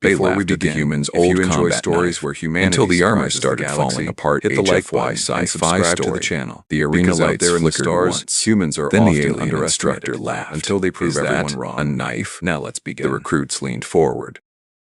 Before we begin, the humans' old combat stories where humanity until the armor started falling apart. Hit the like button, Sci-Fi Story channel. The arena lights there in the stars. Humans are then the alien instructor laughed until they prove everyone wrong. A knife. Now let's begin. The recruits leaned forward.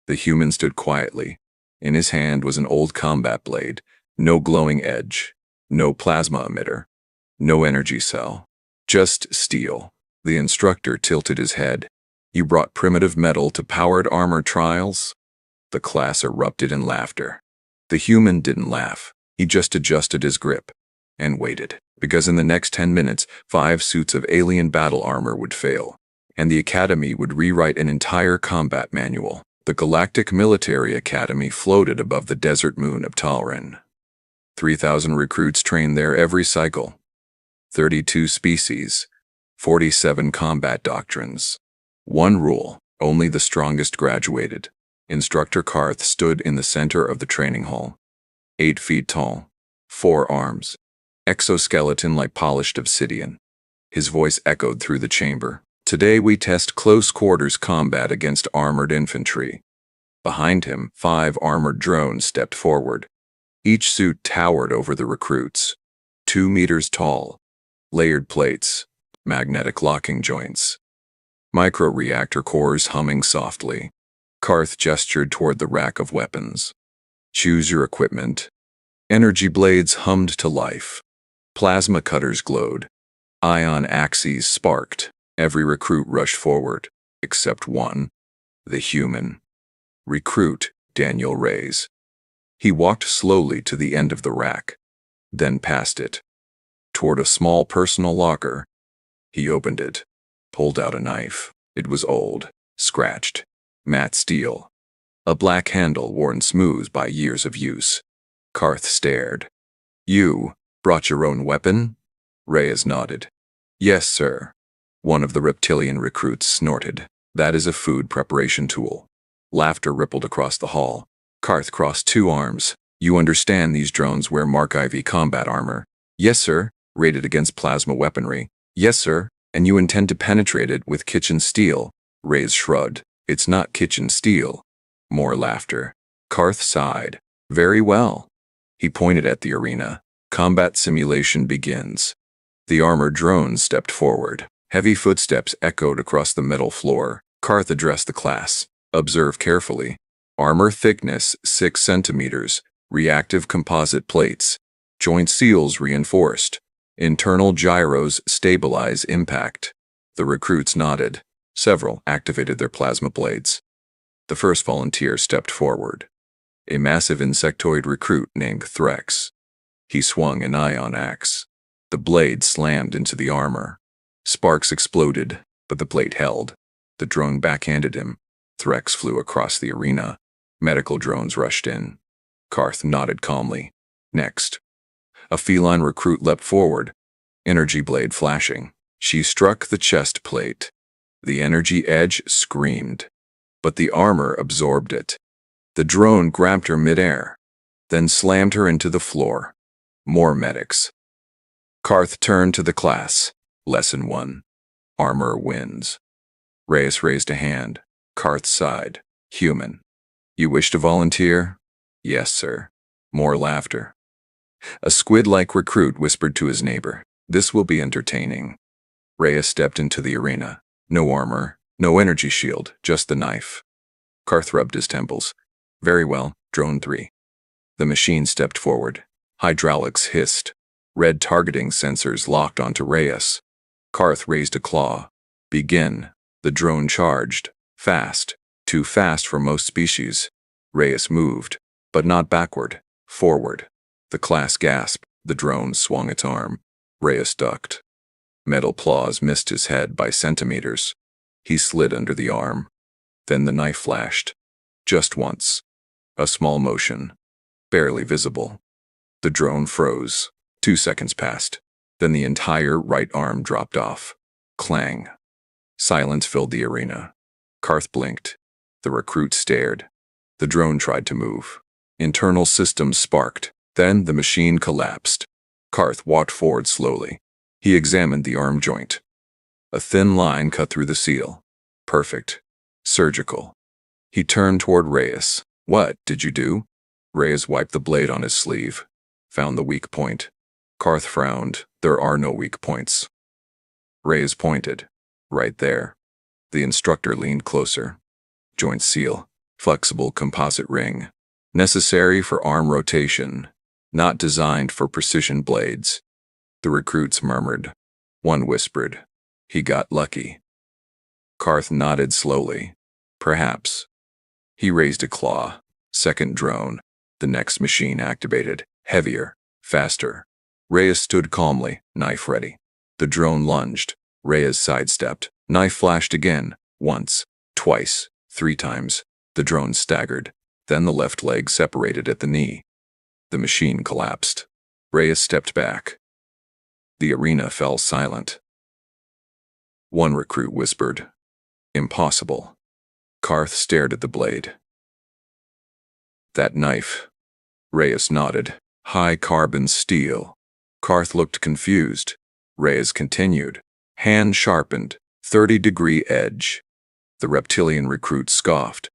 The human stood quietly. In his hand was an old combat blade. No glowing edge. No plasma emitter. No energy cell. Just steel. The instructor tilted his head. You brought primitive metal to powered armor trials? The class erupted in laughter. The human didn't laugh. He just adjusted his grip and waited, because in the next 10 minutes, 5 suits of alien battle armor would fail, and the Academy would rewrite an entire combat manual. The Galactic Military Academy floated above the desert moon of Talrin. 3,000 recruits trained there every cycle. 32 species. 47 combat doctrines. One rule, only the strongest graduated. Instructor Karth stood in the center of the training hall. 8 feet tall, 4 arms, exoskeleton like polished obsidian. His voice echoed through the chamber. Today we test close quarters combat against armored infantry. Behind him, 5 armored drones stepped forward. Each suit towered over the recruits. 2 meters tall, layered plates, magnetic locking joints. Micro-reactor cores humming softly. Karth gestured toward the rack of weapons. Choose your equipment. Energy blades hummed to life. Plasma cutters glowed. Ion axes sparked. Every recruit rushed forward, except one. The human. Recruit Daniel Reyes. He walked slowly to the end of the rack, then past it, toward a small personal locker. He opened it. Pulled out a knife. It was old, scratched, matte steel. A black handle worn smooth by years of use. Karth stared. You brought your own weapon? Reyes nodded. Yes, sir. One of the reptilian recruits snorted. That is a food preparation tool. Laughter rippled across the hall. Karth crossed 2 arms. You understand these drones wear Mark IV combat armor? Yes, sir. Rated against plasma weaponry. Yes, sir. And you intend to penetrate it with kitchen steel? Reyes shrugged. It's not kitchen steel. More laughter. Karth sighed. Very well. He pointed at the arena. Combat simulation begins. The armored drones stepped forward. Heavy footsteps echoed across the metal floor. Karth addressed the class. Observe carefully. Armor thickness 6 centimeters. Reactive composite plates. Joint seals reinforced. Internal gyros stabilize impact. The recruits nodded. Several activated their plasma blades. The first volunteer stepped forward. A massive insectoid recruit named Threx. He swung an ion axe. The blade slammed into the armor. Sparks exploded, but the blade held. The drone backhanded him. Threx flew across the arena. Medical drones rushed in. Karth nodded calmly. Next. A feline recruit leapt forward, energy blade flashing. She struck the chest plate. The energy edge screamed, but the armor absorbed it. The drone grabbed her midair, then slammed her into the floor. More medics. Karth turned to the class. Lesson 1. Armor wins. Reyes raised a hand. Karth sighed. Human. You wish to volunteer? Yes, sir. More laughter. A squid-like recruit whispered to his neighbor. This will be entertaining. Reyes stepped into the arena. No armor, no energy shield, just the knife. Karth rubbed his temples. Very well, Drone 3. The machine stepped forward. Hydraulics hissed. Red targeting sensors locked onto Reyes. Karth raised a claw. Begin. The drone charged. Fast. Too fast for most species. Reyes moved, but not backward. Forward. The class gasped. The drone swung its arm. Reyes ducked. Metal claws missed his head by centimeters. He slid under the arm. Then the knife flashed. Just once. A small motion. Barely visible. The drone froze. 2 seconds passed. Then the entire right arm dropped off. Clang. Silence filled the arena. Karth blinked. The recruit stared. The drone tried to move. Internal systems sparked. Then the machine collapsed. Karth walked forward slowly. He examined the arm joint. A thin line cut through the seal. Perfect. Surgical. He turned toward Reyes. "What did you do?" Reyes wiped the blade on his sleeve. "Found the weak point." Karth frowned. "There are no weak points." Reyes pointed. "Right there." The instructor leaned closer. "Joint seal. Flexible composite ring. Necessary for arm rotation. Not designed for precision blades." The recruits murmured. One whispered, "He got lucky." Karth nodded slowly. "Perhaps." He raised a claw. Second drone. The next machine activated. Heavier. Faster. Reyes stood calmly, knife ready. The drone lunged. Reyes sidestepped. Knife flashed again. Once. Twice. 3 times. The drone staggered. Then the left leg separated at the knee. The machine collapsed. Reyes stepped back. The arena fell silent. One recruit whispered, "Impossible." Karth stared at the blade. "That knife." Reyes nodded. "High-carbon steel." Karth looked confused. Reyes continued. Hand sharpened. 30-degree edge. The reptilian recruit scoffed.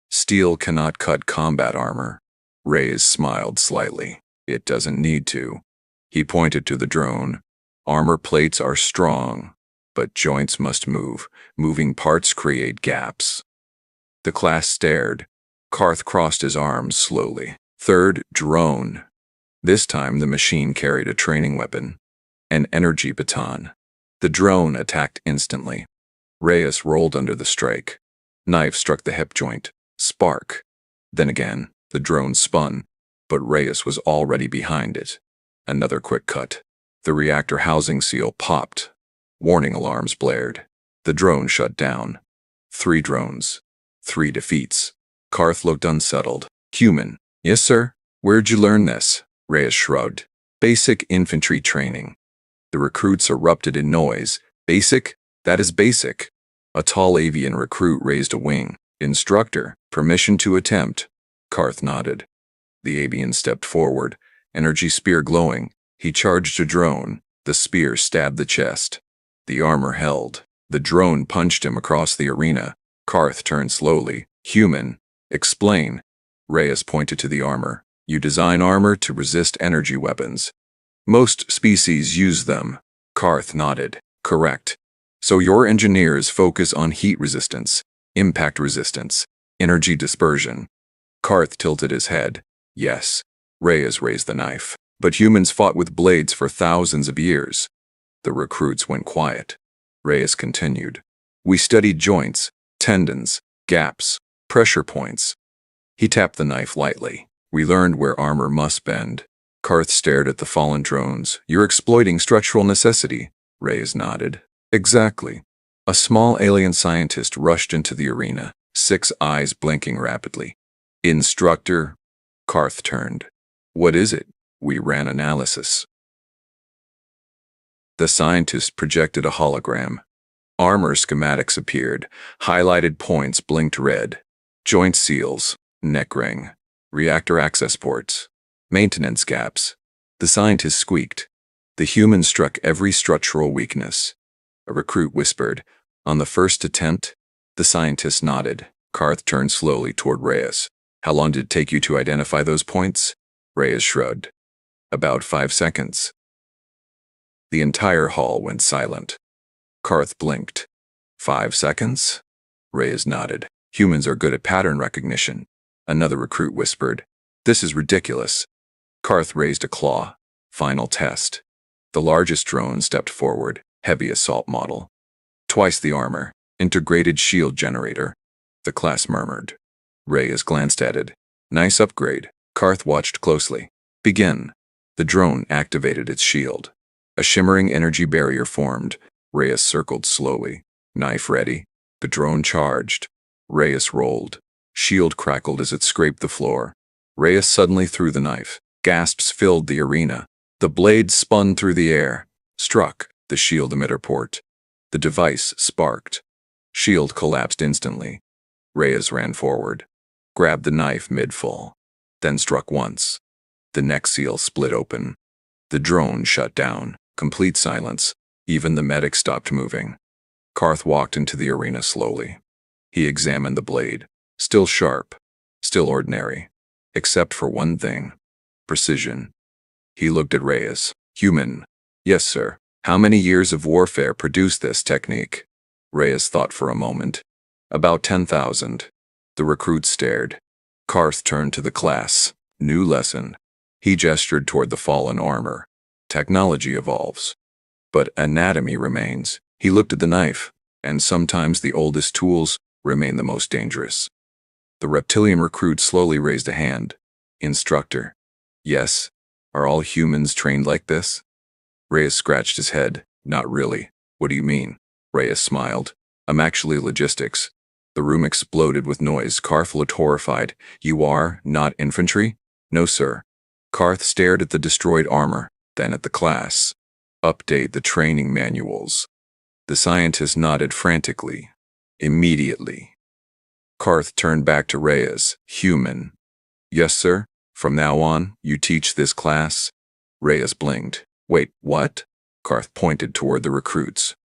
"Steel cannot cut combat armor." Reyes smiled slightly. "It doesn't need to." He pointed to the drone. "Armor plates are strong, but joints must move. Moving parts create gaps." The class stared. Karth crossed his arms slowly. Third drone. This time the machine carried a training weapon. An energy baton. The drone attacked instantly. Reyes rolled under the strike. Knife struck the hip joint. Spark. Then again, the drone spun, but Reyes was already behind it. Another quick cut. The reactor housing seal popped. Warning alarms blared. The drone shut down. 3 drones. 3 defeats. Karth looked unsettled. "Human." "Yes, sir." "Where'd you learn this?" Reyes shrugged. "Basic infantry training." The recruits erupted in noise. "Basic? That is basic." A tall avian recruit raised a wing. "Instructor, permission to attempt." Karth nodded. The avian stepped forward, energy spear glowing. He charged a drone. The spear stabbed the chest. The armor held. The drone punched him across the arena. Karth turned slowly. "Human. Explain." Reyes pointed to the armor. "You design armor to resist energy weapons. Most species use them." Karth nodded. "Correct. So your engineers focus on heat resistance, impact resistance, energy dispersion." Karth tilted his head. "Yes." Reyes raised the knife. "But humans fought with blades for thousands of years." The recruits went quiet. Reyes continued. "We studied joints, tendons, gaps, pressure points." He tapped the knife lightly. "We learned where armor must bend." Karth stared at the fallen drones. "You're exploiting structural necessity." Reyes nodded. "Exactly." A small alien scientist rushed into the arena, 6 eyes blinking rapidly. "Instructor." Karth turned. "What is it?" "We ran analysis." The scientist projected a hologram. Armor schematics appeared. Highlighted points blinked red. Joint seals, neck ring, reactor access ports, maintenance gaps. The scientist squeaked. The human struck every structural weakness. A recruit whispered, "On the first attempt?" The scientist nodded. Karth turned slowly toward Reyes. "How long did it take you to identify those points?" Reyes shrugged. "About 5 seconds." The entire hall went silent. Karth blinked. 5 seconds? Reyes nodded. "Humans are good at pattern recognition." Another recruit whispered, "This is ridiculous." Karth raised a claw. Final test. The largest drone stepped forward, heavy assault model. Twice the armor, integrated shield generator. The class murmured. Reyes glanced at it. "Nice upgrade." Karth watched closely. "Begin." The drone activated its shield. A shimmering energy barrier formed. Reyes circled slowly. Knife ready. The drone charged. Reyes rolled. Shield crackled as it scraped the floor. Reyes suddenly threw the knife. Gasps filled the arena. The blade spun through the air, struck the shield emitter port. The device sparked. Shield collapsed instantly. Reyes ran forward, grabbed the knife mid-fall, then struck once. The neck seal split open. The drone shut down. Complete silence. Even the medic stopped moving. Karth walked into the arena slowly. He examined the blade. Still sharp. Still ordinary. Except for one thing. Precision. He looked at Reyes. Human. Yes, sir. How many years of warfare produced this technique? Reyes thought for a moment. About 10,000. The recruit stared. Karth turned to the class. New lesson. He gestured toward the fallen armor. Technology evolves. But anatomy remains. He looked at the knife, and sometimes the oldest tools remain the most dangerous. The reptilian recruit slowly raised a hand. Instructor. Yes. Are all humans trained like this? Reyes scratched his head. Not really. What do you mean? Reyes smiled. I'm actually logistics. The room exploded with noise. Karth looked horrified. You are not infantry? No, sir. Karth stared at the destroyed armor, then at the class. Update the training manuals. The scientist nodded frantically. Immediately. Karth turned back to Reyes. Human. Yes, sir. From now on, you teach this class? Reyes blinked. Wait, what? Karth pointed toward the recruits.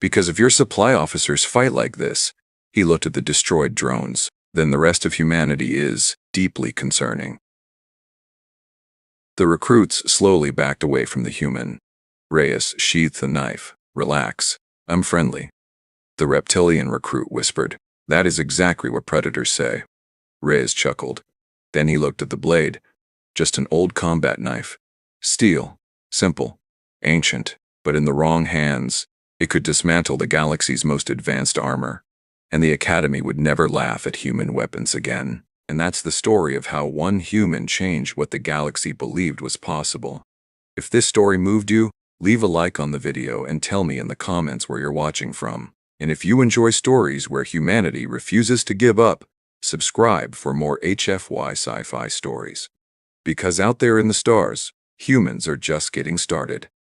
Because if your supply officers fight like this, he looked at the destroyed drones, then the rest of humanity is deeply concerning. The recruits slowly backed away from the human. Reyes sheathed the knife. Relax. I'm friendly. The reptilian recruit whispered. That is exactly what predators say. Reyes chuckled. Then he looked at the blade. Just an old combat knife. Steel. Simple. Ancient. But in the wrong hands, it could dismantle the galaxy's most advanced armor. And the Academy would never laugh at human weapons again. And that's the story of how one human changed what the galaxy believed was possible. If this story moved you, leave a like on the video and tell me in the comments where you're watching from. And if you enjoy stories where humanity refuses to give up, subscribe for more HFY Sci-Fi stories. Because out there in the stars, humans are just getting started.